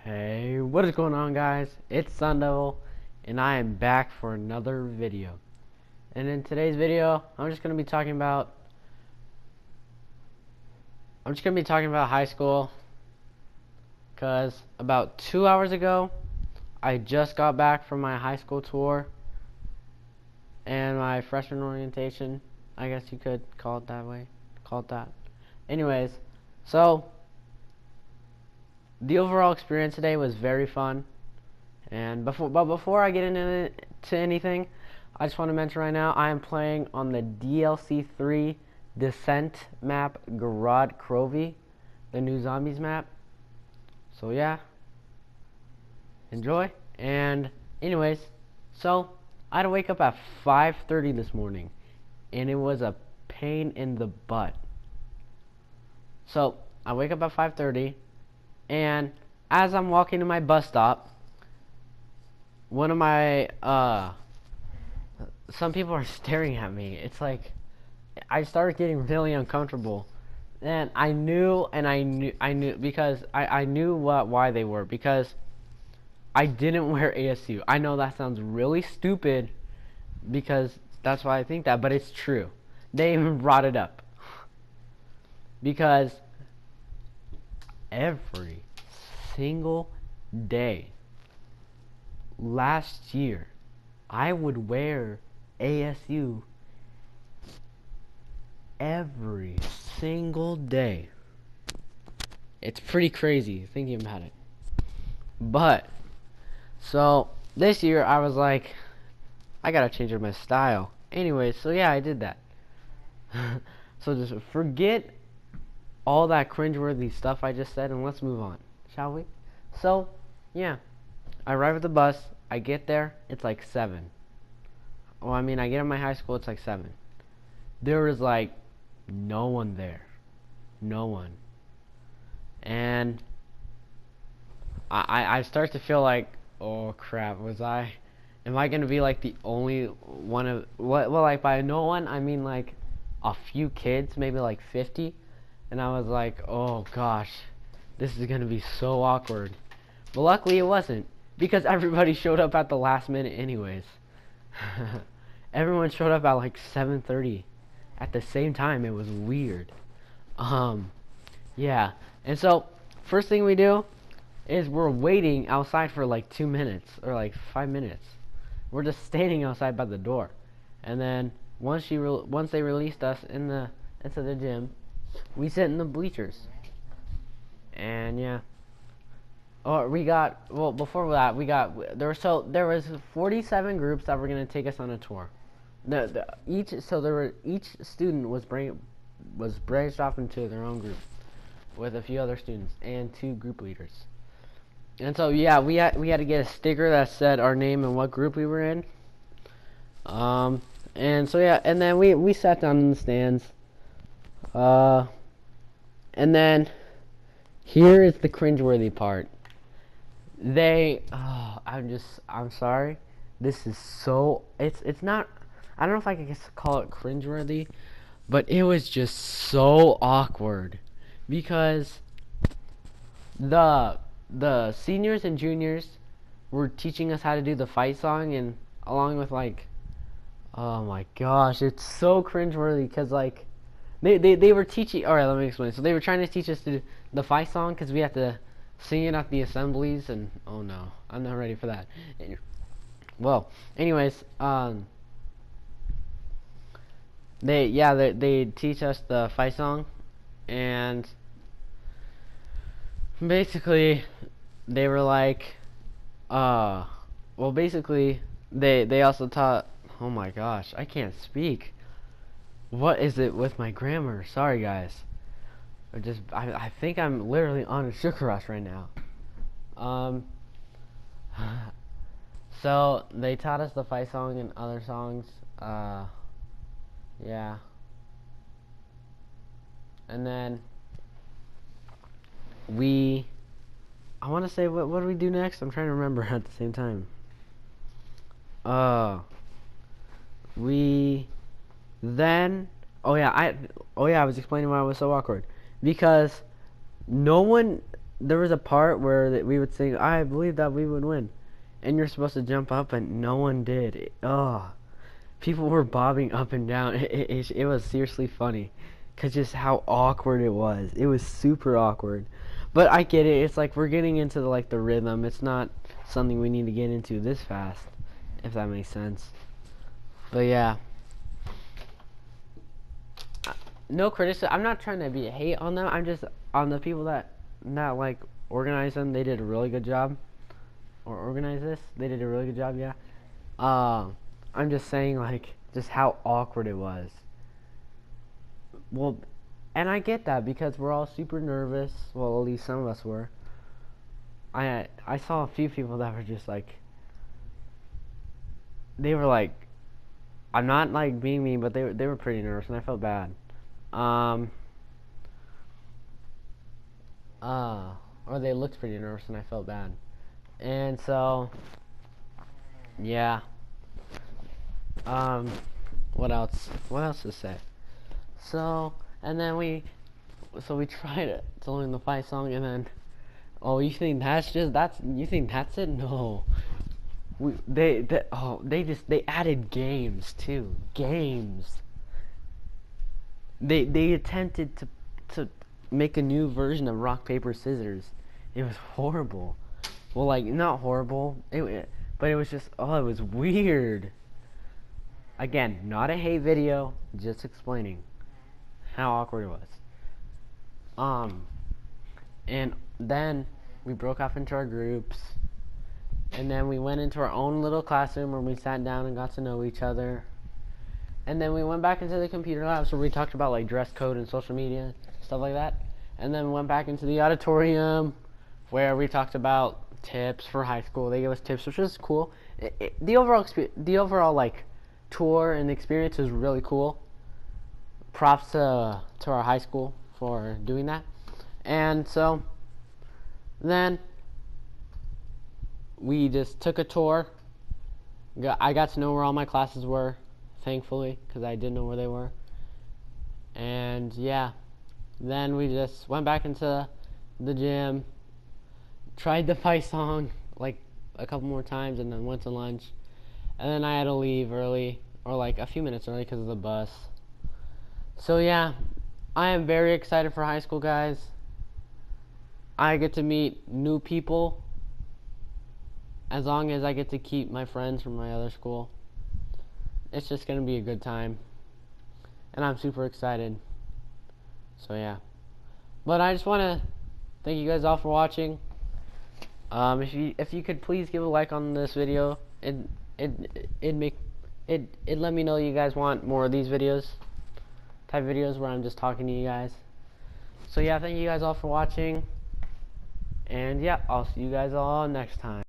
Hey, what is going on, guys? It's Sun Devil, and I am back for another video. And in today's video, I'm just gonna be talking about high school, cause about 2 hours ago, I just got back from my high school tour and my freshman orientation. I guess you could call it that way. Call it that. Anyways, so the overall experience today was very fun. And before I get into anything, I just want to mention right now I am playing on the DLC 3 Descent map, Gorod Krovi, the new zombies map. So yeah, enjoy. And anyways, so I had to wake up at 5:30 this morning, and it was a pain in the butt. So I wake up at 5:30, and as I'm walking to my bus stop, one of my some people are staring at me. It's like I started getting really uncomfortable, and I knew because I knew why they were, because I didn't wear ASU. I know that sounds really stupid, because that's why I think that, but it's true. They even brought it up, because every single day last year I would wear ASU every single day. It's pretty crazy thinking about it. But so this year I was like, I gotta change up my style. Anyways, so yeah, I did that. So just forget all that cringeworthy stuff I just said, and let's move on, shall we? So yeah, I arrive at the bus. I get there, it's like 7. Well, I mean, I get in my high school, it's like 7. There was like no one there. No one. And I start to feel like, oh crap, am I gonna be like the only one of, well, like by no one, I mean like a few kids, maybe like 50. And I was like, oh gosh, this is gonna be so awkward. But luckily it wasn't, because everybody showed up at the last minute anyways. Everyone showed up at like 7:30 at the same time. It was weird. Yeah. And so first thing we do is we're waiting outside for like 2 minutes or like 5 minutes. We're just standing outside by the door. And then once they released us into the gym, we sit in the bleachers. And yeah. Or before that, there was 47 groups that were gonna take us on a tour. Each student was branched off into their own group with a few other students and 2 group leaders. And so yeah, we had to get a sticker that said our name and what group we were in. And so yeah, and then we sat down in the stands. And then here is the cringeworthy part. I'm sorry. This is so, it's not, I don't know if I could call it cringeworthy, but it was just so awkward, because the seniors and juniors were teaching us how to do the fight song, and along with like, oh my gosh, it's so cringeworthy, because like they were teaching, alright, let me explain. So they were trying to teach us to do the fight song, because we have to sing it at the assemblies, and oh no, I'm not ready for that. Well, anyways, they teach us the fight song, and basically they were like, well, basically they also taught, oh my gosh, I can't speak. What is it with my grammar? Sorry guys. I think I'm literally on a sugar rush right now. So they taught us the fight song and other songs. Yeah. And then I want to say, what do we do next? I'm trying to remember at the same time. We then, I was explaining why it was so awkward, because no one there was a part where we would sing, "I believe that we would win," and you're supposed to jump up, and no one did. People were bobbing up and down. It was seriously funny, cause just how awkward it was. It was super awkward. But I get it. It's like we're getting into the rhythm. It's not something we need to get into this fast, if that makes sense. But yeah, no criticism. I'm not trying to be a hate on them. I'm just on the people that like organize them. They did a really good job. Or organize this. They did a really good job. Yeah. I'm just saying like just how awkward it was. Well, and I get that because we're all super nervous. Well, at least some of us were. I saw a few people that were just like, they were like, I'm not like being mean, but they were pretty nervous, and I felt bad. Um, or they looked pretty nervous, and I felt bad. And so, yeah. What else? What else to say? So, and then we tried to learn the fight song, and then, oh, you think you think that's it? No. They added games too. Games. They attempted to make a new version of rock paper scissors. It was horrible. Well, like not horrible. But it was just it was weird. Again, not a hate video, just explaining how awkward it was. And then we broke off into our groups. And then we went into our own little classroom where we sat down and got to know each other. And then we went back into the computer labs where we talked about like dress code and social media, stuff like that. And then we went back into the auditorium where we talked about tips for high school. They gave us tips, which was cool. The overall like tour and experience was really cool. Props to our high school for doing that. And so then we just took a tour. I got to know where all my classes were, thankfully, because I didn't know where they were. And yeah, then we just went back into the gym, tried the fight song like a couple more times, and then went to lunch. And then I had to leave early, or like a few minutes early because of the bus. So yeah, I am very excited for high school, guys. I get to meet new people. As long as I get to keep my friends from my other school, it's just going to be a good time. And I'm super excited. So yeah. But I just want to thank you guys all for watching. If you could please give a like on this video, it let me know you guys want more of these type videos where I'm just talking to you guys. So yeah, thank you guys all for watching. And yeah, I'll see you guys all next time.